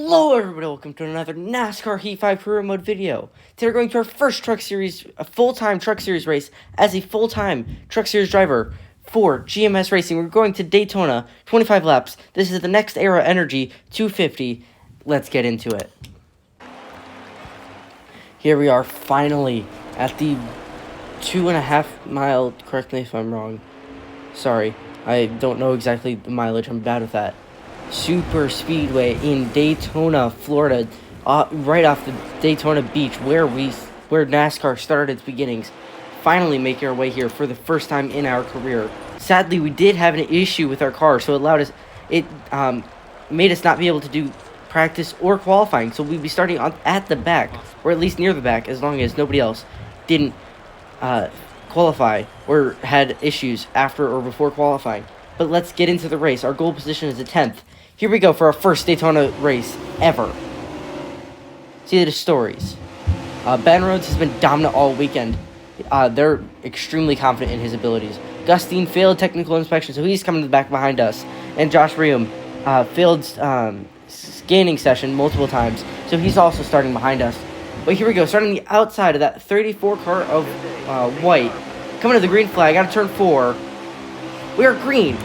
Hello everybody, welcome to another NASCAR Heat 5 Career Mode video. Today we're going to our first Truck Series, a full-time Truck Series race as a full-time Truck Series driver for GMS Racing. We're going to Daytona, 25 laps. This is the Next Era Energy 250. Let's get into it. Here we are finally at the 2.5 mile, correct me if I'm wrong. Sorry, I don't know exactly the mileage, I'm bad with that. Super Speedway in Daytona, Florida, right off the Daytona beach where NASCAR started its beginnings. Finally making our way here for the first time in our career. Sadly, we did have an issue with our car, so it made us not be able to do practice or qualifying. So we'd be starting at the back, or at least near the back, as long as nobody else didn't qualify or had issues after or before qualifying. But let's get into the race. Our goal position is a 10th. Here we go for our first Daytona race ever. See the stories. Ben Rhodes has been dominant all weekend. They're extremely confident in his abilities. Gus Dean failed technical inspection, so he's coming to the back behind us. And Josh Reum failed scanning session multiple times, so he's also starting behind us. But here we go, starting the outside of that 34 car of white. Coming to the green flag out of turn 4. We are green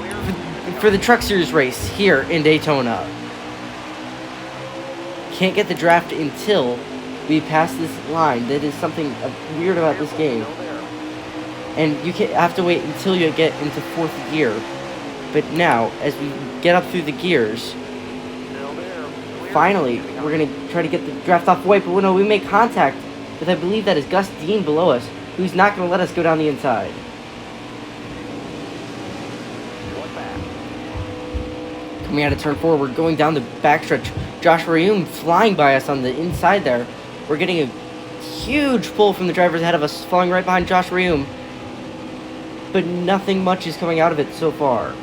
for the Truck Series race here in Daytona. Can't get the draft until we pass this line. That is something weird about this game. And you have to wait until you get into 4th gear. But now, as we get up through the gears, finally, we're going to try to get the draft off the white. But no, we make contact with, I believe that is Gus Dean below us, who's not going to let us go down the inside. Coming out of turn 4, we're going down the backstretch. Josh Reum flying by us on the inside there. We're getting a huge pull from the drivers ahead of us, falling right behind Josh Reum. But nothing much is coming out of it so far.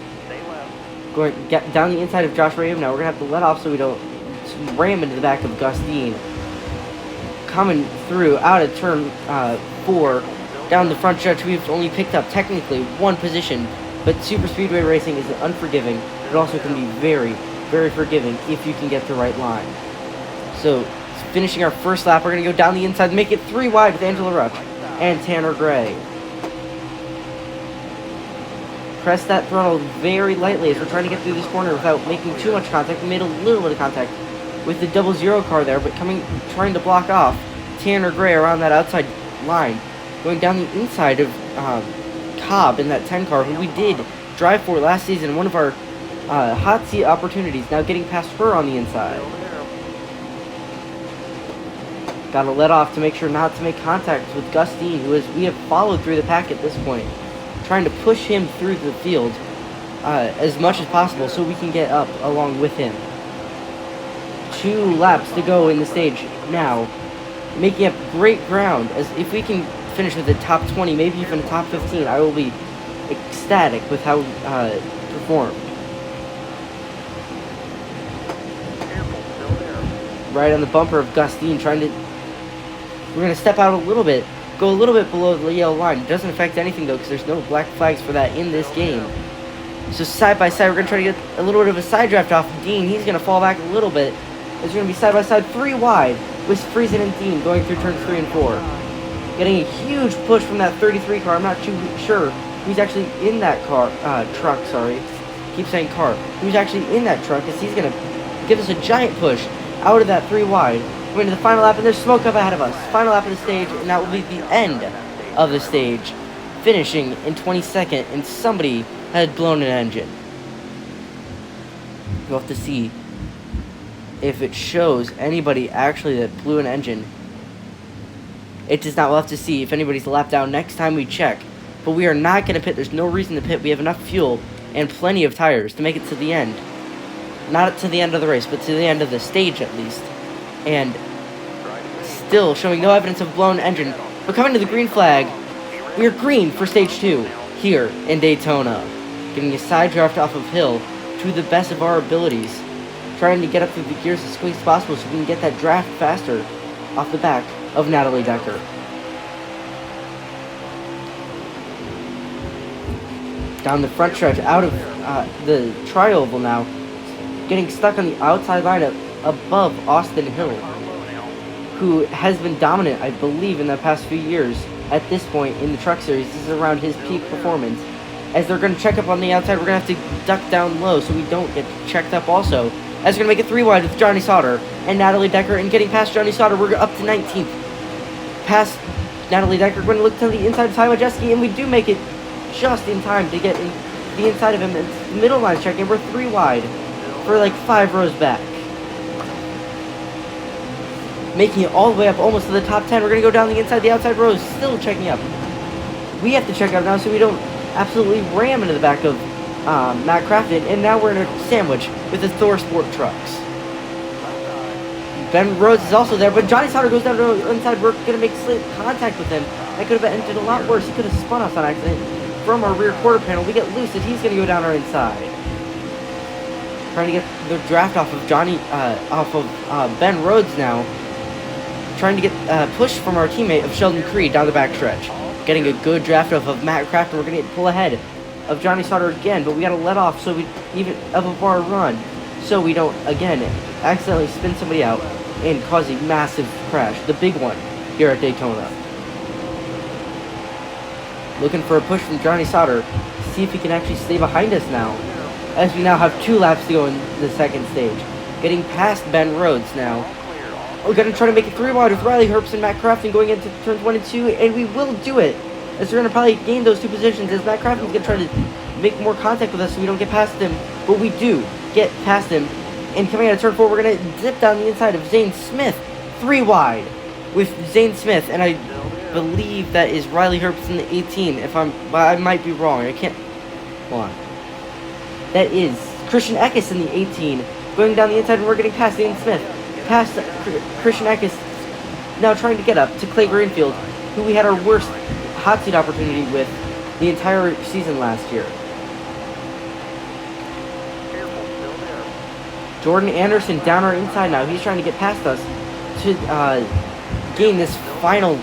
Going down the inside of Josh Reum now. We're going to have to let off so we don't ram into the back of Gus Dean. Coming through out of turn 4, down the front stretch, we've only picked up technically 1 position. But Super Speedway racing is unforgiving. It also can be very, very forgiving if you can get the right line. So, finishing our first lap, we're going to go down the inside, make it 3 wide with Angela Rush and Tanner Gray. Press that throttle very lightly as we're trying to get through this corner without making too much contact. We made a little bit of contact with the 00 car there, but trying to block off Tanner Gray around that outside line. Going down the inside of Cobb in that 10 car, who we did drive for last season, one of our hot seat opportunities, now getting past her on the inside. Gotta let off to make sure not to make contact with Gus Dean, we have followed through the pack at this point, trying to push him through the field as much as possible so we can get up along with him. 2 laps to go in the stage now, making up great ground, as if we can finish with the top 20, maybe even top 15, I will be ecstatic with how performed. Right on the bumper of Gus Dean, we're going to step out a little bit, go a little bit below the yellow line. It doesn't affect anything though, because there's no black flags for that in this game. So side by side, we're going to try to get a little bit of a side draft off of Dean. He's going to fall back a little bit, as we're going to be side by side 3 wide with Friesen and Dean going through turns 3 and 4. Getting a huge push from that 33 car. I'm not too sure who's actually in that truck, sorry. Keep saying car. Who's actually in that truck, as he's going to give us a giant push out of that 3 wide. Going to the final lap, and there's smoke up ahead of us. Final lap of the stage, and that will be the end of the stage. Finishing in 22nd, and somebody had blown an engine. We'll have to see if it shows anybody actually that blew an engine. It does not. We'll have to see if anybody's lapped down next time we check. But we are not going to pit. There's no reason to pit. We have enough fuel and plenty of tires to make it to the end. Not to the end of the race, but to the end of the stage at least. And still showing no evidence of blown engine. But coming to the green flag, we are green for stage 2 here in Daytona. Getting a side draft off of Hill to the best of our abilities. Trying to get up through the gears as quick as possible so we can get that draft faster off the back of Natalie Decker. Down the front stretch, out of the tri-oval now, getting stuck on the outside line of above Austin Hill, who has been dominant, I believe, in the past few years. At this point in the Truck Series, this is around his peak performance. As they're going to check up on the outside, we're going to have to duck down low so we don't get checked up also. As we're going to make it 3 wide with Johnny Sauter and Natalie Decker, and getting past Johnny Sauter, we're up to 19th. Past Natalie Decker, we're going to look to the inside of Ty Majeski, and we do make it just in time to get in the inside of him. It's middle line check, and we're 3 wide for like 5 rows back. Making it all the way up almost to the top 10. We're going to go down the inside, the outside rows, still checking up. We have to check out now so we don't absolutely ram into the back of Matt Crafton, and now we're in a sandwich with the Thor Sport trucks. Ben Rhodes is also there, but Johnny Sauter goes down to the inside. We're going to make slight contact with him. That could have ended a lot worse. He could have spun us on accident from our rear quarter panel. We get loose, and he's going to go down our inside. Trying to get the draft off of Ben Rhodes now. Trying to get push from our teammate of Sheldon Creed down the backstretch. Getting a good draft off of Matt Crafton. We're going to pull ahead of Johnny Sauter again, but we got to let off so we even of a bar run, so we don't again accidentally spin somebody out and cause a massive crash, the big one here at Daytona. Looking for a push from Johnny Sauter to see if he can actually stay behind us now, as we now have 2 laps to go in the second stage. Getting past Ben Rhodes now. We're going to try to make it 3 wide with Riley Herbst and Matt Crafton going into turns 1 and 2, and we will do it. As we're going to probably gain those 2 positions, as Matt Crafton's going to try to make more contact with us so we don't get past him. But we do get past him. And coming out of turn 4, we're going to zip down the inside of Zane Smith. 3 wide with Zane Smith, and I believe that is Riley Herbst in the 18. I might be wrong. I can't. Hold on. That is Christian Eckes in the 18. Going down the inside, and we're getting past Zane Smith. Past Christian Eckes, now trying to get up to Clay Greenfield, who we had our worst hot seat opportunity with the entire season last year. Jordan Anderson down our inside now. He's trying to get past us to gain this final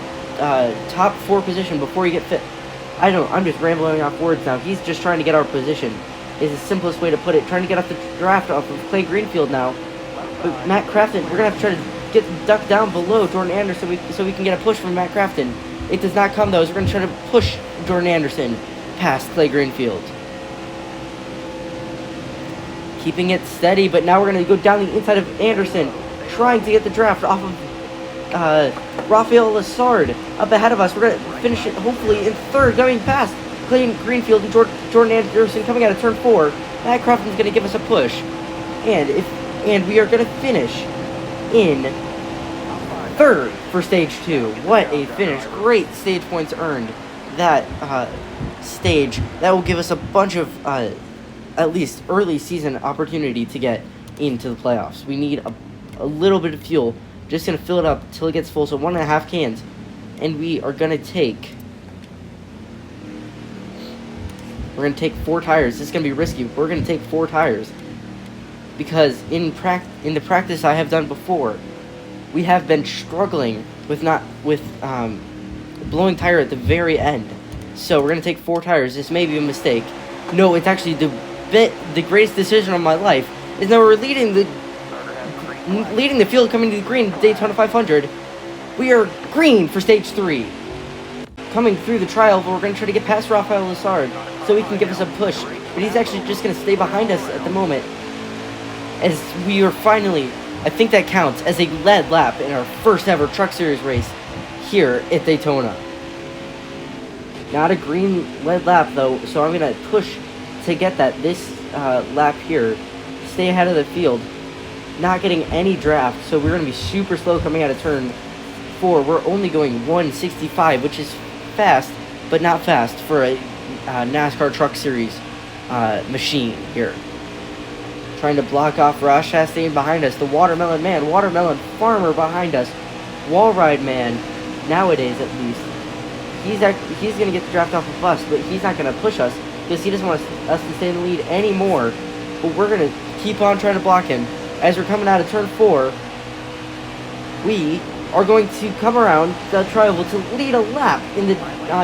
top 4 position before you get fit. I'm just rambling off words now. He's just trying to get our position, is the simplest way to put it. Trying to get off the draft off of Clay Greenfield now. But Matt Crafton, we're going to have to try to get ducked down below Jordan Anderson so we can get a push from Matt Crafton. It does not come, though, as we're going to try to push Jordan Anderson past Clay Greenfield. Keeping it steady, but now we're going to go down the inside of Anderson, trying to get the draft off of Rafael Lessard up ahead of us. We're going to finish it, hopefully, in 3rd, going past Clay Greenfield and Jordan Anderson coming out of turn 4. Matt Crafton's going to give us a push. And we are going to finish in 3rd for stage 2. What a finish. Great stage points earned. That stage. That will give us a bunch of, at least, early season opportunity to get into the playoffs. We need a little bit of fuel. Just going to fill it up till it gets full. So 1.5 cans. And we are going to take... We're going to take 4 tires. This is going to be risky. We're going to take 4 tires. Because in the practice I have done before, we have been struggling with blowing tire at the very end. So we're gonna take 4 tires. This may be a mistake. No, it's actually the greatest decision of my life. Is now we're leading the field coming to the green Daytona 500. We are green for stage 3. Coming through the trial, but we're gonna try to get past Rafael Lessard so he can give us a push. But he's actually just gonna stay behind us at the moment. As we are finally, I think that counts as a lead lap in our first ever Truck Series race here at Daytona. Not a green lead lap though, so I'm going to push to get that this lap here. Stay ahead of the field. Not getting any draft, so we're going to be super slow coming out of turn 4. We're only going 165, which is fast, but not fast for a NASCAR Truck Series machine here. Trying to block off Ross Chastain behind us. The Watermelon Man, Watermelon Farmer behind us. Wallride Man, nowadays at least. He's going to get the draft off of us, but he's not going to push us because he doesn't want us to stay in the lead anymore. But we're going to keep on trying to block him. As we're coming out of turn 4, we are going to come around the trial to lead a lap in the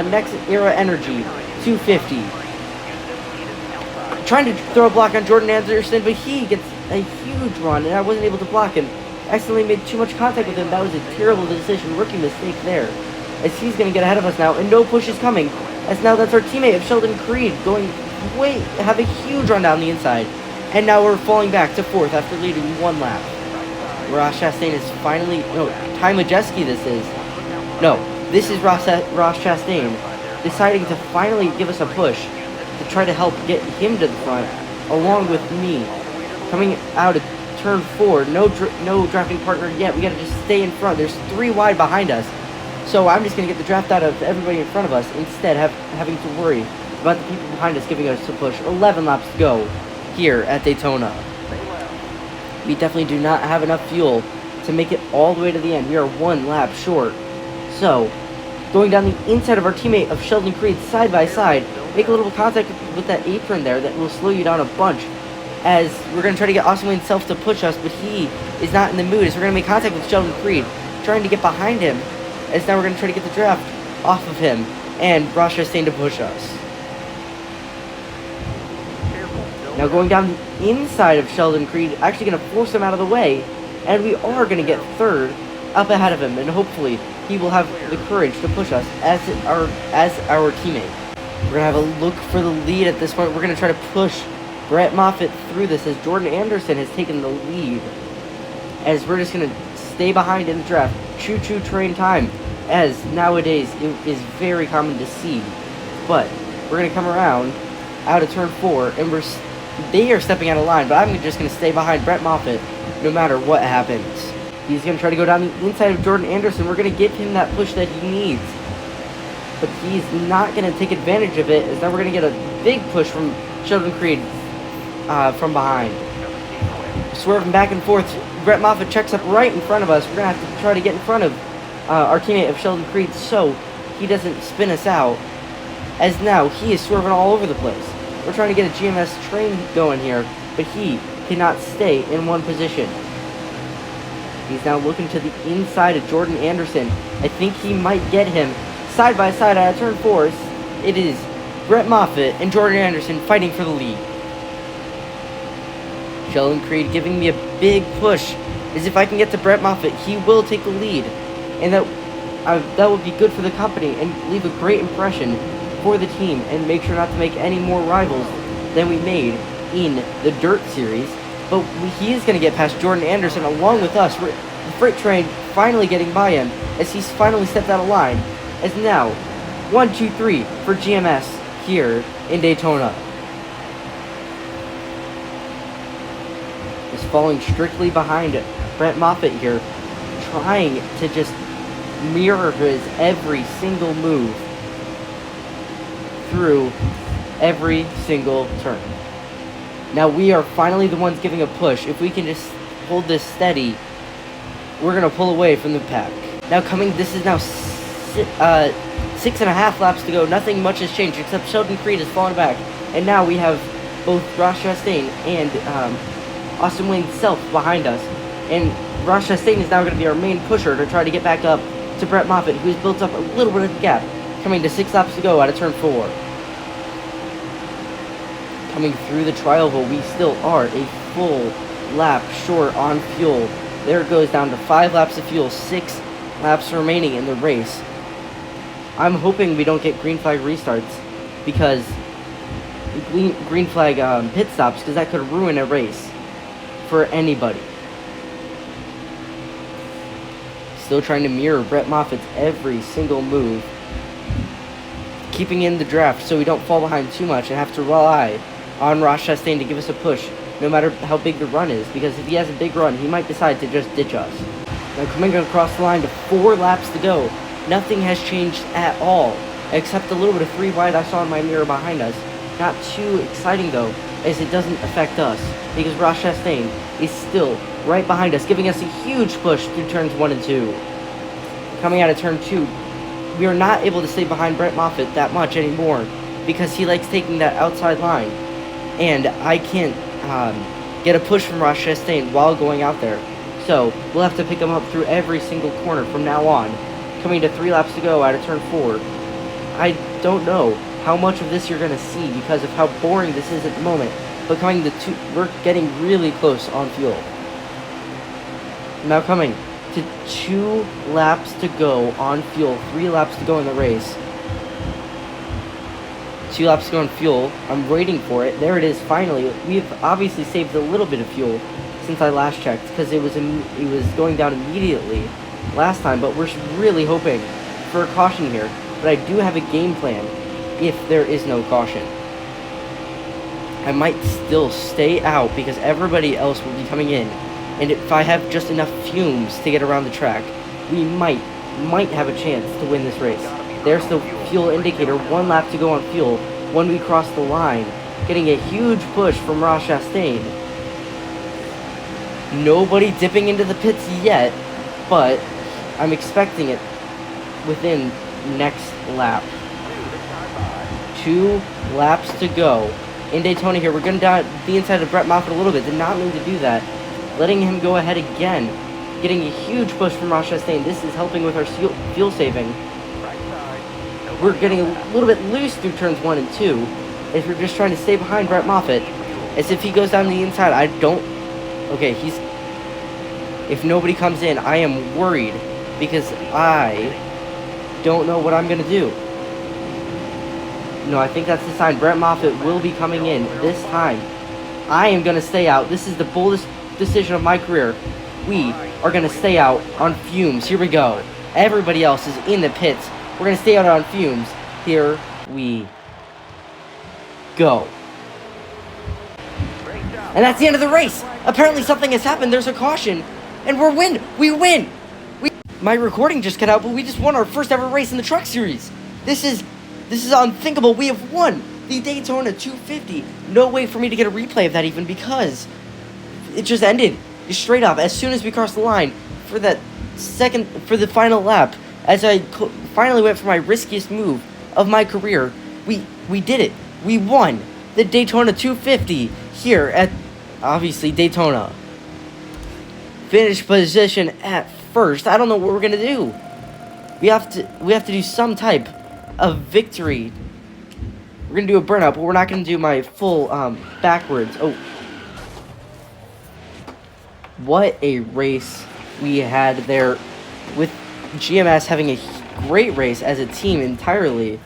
next Era Energy 250. Trying to throw a block on Jordan Anderson, but he gets a huge run, and I wasn't able to block him. Accidentally made too much contact with him. That was a terrible decision, rookie mistake there. As he's going to get ahead of us now, and no push is coming. As now that's our teammate of Sheldon Creed going have a huge run down the inside. And now we're falling back to 4th after leading 1 lap. Ross Chastain is finally, no, Ty Majeski this is. No, this is Ross Chastain deciding to finally give us a push to try to help get him to the front, along with me. Coming out of turn 4, no drafting partner yet. We gotta just stay in front. There's 3 wide behind us. So I'm just gonna get the draft out of everybody in front of us, instead having to worry about the people behind us giving us a push. 11 laps to go here at Daytona. We definitely do not have enough fuel to make it all the way to the end. We are 1 lap short. So, going down the inside of our teammate of Sheldon Creed side by side, make a little contact with that apron there that will slow you down a bunch, as we're going to try to get Austin Wayne Self to push us, but he is not in the mood, as we're going to make contact with Sheldon Creed, trying to get behind him, as now we're going to try to get the draft off of him, and Ross Chastain to push us. Now going down the inside of Sheldon Creed, actually going to force him out of the way, and we are going to get 3rd up ahead of him, and hopefully he will have the courage to push us as our teammate. We're going to have a look for the lead at this point. We're going to try to push Brett Moffitt through this, as Jordan Anderson has taken the lead, as we're just going to stay behind in the draft. Choo-choo train time, as nowadays it is very common to see. But we're going to come around out of turn 4, and they are stepping out of line, but I'm just going to stay behind Brett Moffitt no matter what happens. He's going to try to go down the inside of Jordan Anderson. We're going to give him that push that he needs, but he's not going to take advantage of it, as now we're going to get a big push from Sheldon Creed from behind. Swerving back and forth, Brett Moffitt checks up right in front of us. We're going to have to try to get in front of our teammate of Sheldon Creed so he doesn't spin us out, as now he is swerving all over the place. We're trying to get a GMS train going here, but he cannot stay in one position. He's now looking to the inside of Jordan Anderson. I think he might get him side by side out of turn 4. It is Brett Moffitt and Jordan Anderson fighting for the lead. Sheldon Creed giving me a big push, as if I can get to Brett Moffitt, he will take the lead, and that would be good for the company and leave a great impression for the team, and make sure not to make any more rivals than we made in the Dirt Series. But he is going to get past Jordan Anderson along with us. The freight train finally getting by him, as he's finally stepped out of line, as now 1, 2, 3 for GMS here in Daytona. Is falling strictly behind Brett Moffitt here, trying to just mirror his every single move through every single turn. Now we are finally the ones giving a push. If we can just hold this steady, we're going to pull away from the pack. Now this is now 6.5 laps to go. Nothing much has changed except Sheldon Creed has fallen back. And now we have both Ross Chastain and Austin Wayne Self behind us. And Ross Chastain is now going to be our main pusher to try to get back up to Brett Moffitt, who's built up a little bit of the gap. Coming to 6 laps to go out of turn 4. Coming through the trial, but we still are a full lap short on fuel. There it goes down to 5 laps of fuel, 6 laps remaining in the race. I'm hoping we don't get green flag restarts, because green flag pit stops, because that could ruin a race for anybody. Still trying to mirror Brett Moffitt's every single move, keeping in the draft so we don't fall behind too much and have to rely on Ross Chastain to give us a push, no matter how big the run is, because if he has a big run, he might decide to just ditch us. Now coming across the line to 4 laps to go, nothing has changed at all, except a little bit of 3 wide I saw in my mirror behind us. Not too exciting though, as it doesn't affect us, because Ross Chastain is still right behind us, giving us a huge push through turns 1 and 2. Coming out of turn 2, we are not able to stay behind Brett Moffitt that much anymore, because he likes taking that outside line, and I can't get a push from Ross Chastain while going out there. So we'll have to pick him up through every single corner from now on. Coming to 3 laps to go out of turn 4. I don't know how much of this you're going to see because of how boring this is at the moment. but we're getting really close on fuel. Now coming to 2 laps to go on fuel, 3 laps to go in the race. 2 laps to go on fuel. I'm waiting for it. There it is, finally. We've obviously saved a little bit of fuel since I last checked, because it was going down immediately last time, but we're really hoping for a caution here. But I do have a game plan if there is no caution. I might still stay out because everybody else will be coming in, and if I have just enough fumes to get around the track, we might have a chance to win this race. There's the fuel indicator, 1 lap to go on fuel when we cross the line, getting a huge push from Ross Chastain. Nobody dipping into the pits yet, but I'm expecting it within next lap. 2 laps to go in Daytona here. We're going down the inside of Brett Moffitt a little bit. Did not mean to do that. Letting him go ahead again. Getting a huge push from Ross Chastain. This is helping with our fuel saving. We're getting a little bit loose through turns 1 and 2. If you're just trying to stay behind Brett Moffitt, as if he goes down the inside, okay, if nobody comes in, I am worried because I don't know what I'm going to do. No, I think that's the sign. Brett Moffitt will be coming in this time. I am going to stay out. This is the boldest decision of my career. We are going to stay out on fumes. Here we go. Everybody else is in the pits. We're going to stay out on fumes. Here we go. And that's the end of the race. Apparently something has happened. There's a caution. And we win. My recording just cut out, but we just won our first ever race in the Truck Series. This is unthinkable. We have won the Daytona 250. No way for me to get a replay of that even, because it just ended straight up as soon as we crossed the line for the final lap. As I finally went for my riskiest move of my career, we did it. We won the Daytona 250 here at, obviously, Daytona. Finish position at first. I don't know what we're gonna do. We have to do some type of victory. We're gonna do a burnout, but we're not gonna do my full backwards. Oh, what a race we had there, with GMS having a great race as a team entirely.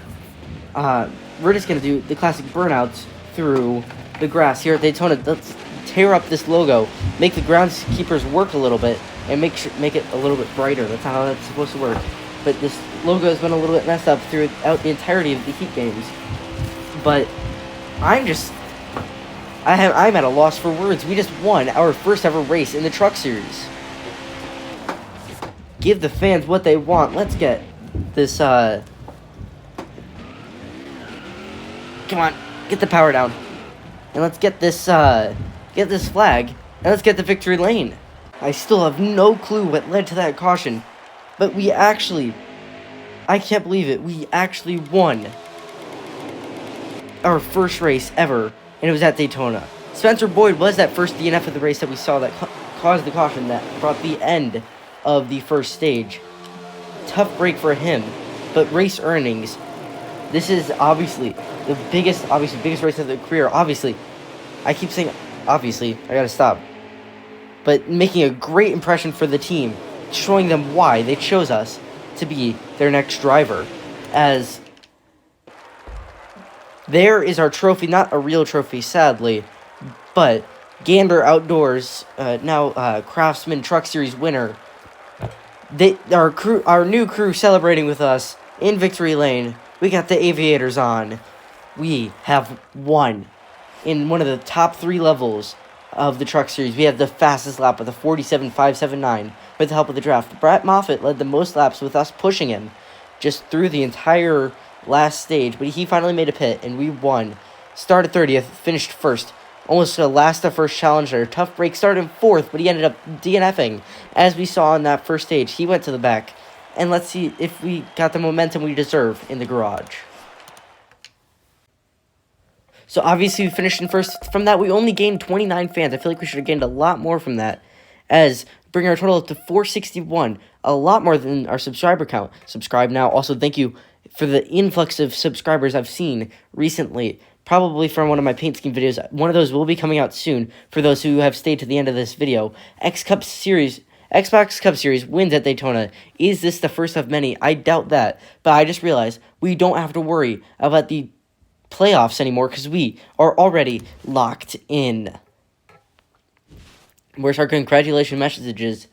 We're just gonna do the classic burnouts through the grass here at Daytona. Let's tear up this logo, make the groundskeepers work a little bit, and make it a little bit brighter. That's how that's supposed to work. But this logo has been a little bit messed up throughout the entirety of the Heat games. But I'm at a loss for words. We just won our first ever race in the Truck Series. Give the fans what they want. Let's get this, come on, get the power down. And let's get this flag, and let's get the victory lane. I still have no clue what led to that caution, but I can't believe it, we actually won our first race ever, and it was at Daytona. Spencer Boyd was that first DNF of the race that we saw that caused the caution that brought the end of the first stage. Tough break for him, but race earnings. This is obviously the biggest race of the career. Obviously, I keep saying obviously, I gotta stop. But making a great impression for the team, showing them why they chose us to be their next driver. As there is our trophy, not a real trophy, sadly, but Gander Outdoors, now Craftsman Truck Series winner. Our new crew celebrating with us in Victory Lane. We got the aviators on. We have won in one of the top 3 levels of the Truck Series. We have the fastest lap with a 47.579 with the help of the draft. Brett Moffitt led the most laps with us pushing him just through the entire last stage, but he finally made a pit and we won. Started 30th, finished first. Almost a last to first challenger. Tough break, started 4th, but he ended up DNFing. As we saw in that first stage, he went to the back. And let's see if we got the momentum we deserve in the garage. So obviously we finished in first. From that, we only gained 29 fans. I feel like we should have gained a lot more from that, as bringing our total up to 461. A lot more than our subscriber count. Subscribe now. Also, thank you for the influx of subscribers I've seen recently. probably from one of my paint scheme videos. One of those will be coming out soon for those who have stayed to the end of this video. Xbox Cup Series wins at Daytona. Is this the first of many? I doubt that, but I just realized we don't have to worry about the playoffs anymore because we are already locked in. Where's our congratulations messages?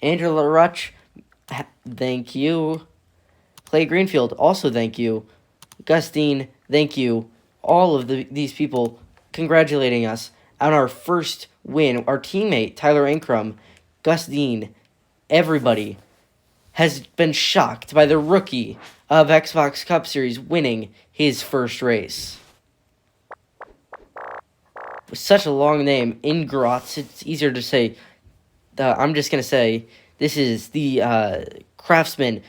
Angela Rutch, thank you. Clay Greenfield, also thank you. Gustine, thank you. All of these people congratulating us on our first win. Our teammate, Tyler Ankrum, Gus Dean, everybody has been shocked by the rookie of Xbox Cup Series winning his first race. With such a long name, Ingrats, it's easier to say. I'm just going to say this is the Craftsman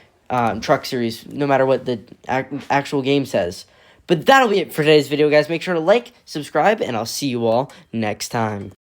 Truck Series, no matter what the actual game says. But that'll be it for today's video, guys. Make sure to like, subscribe, and I'll see you all next time.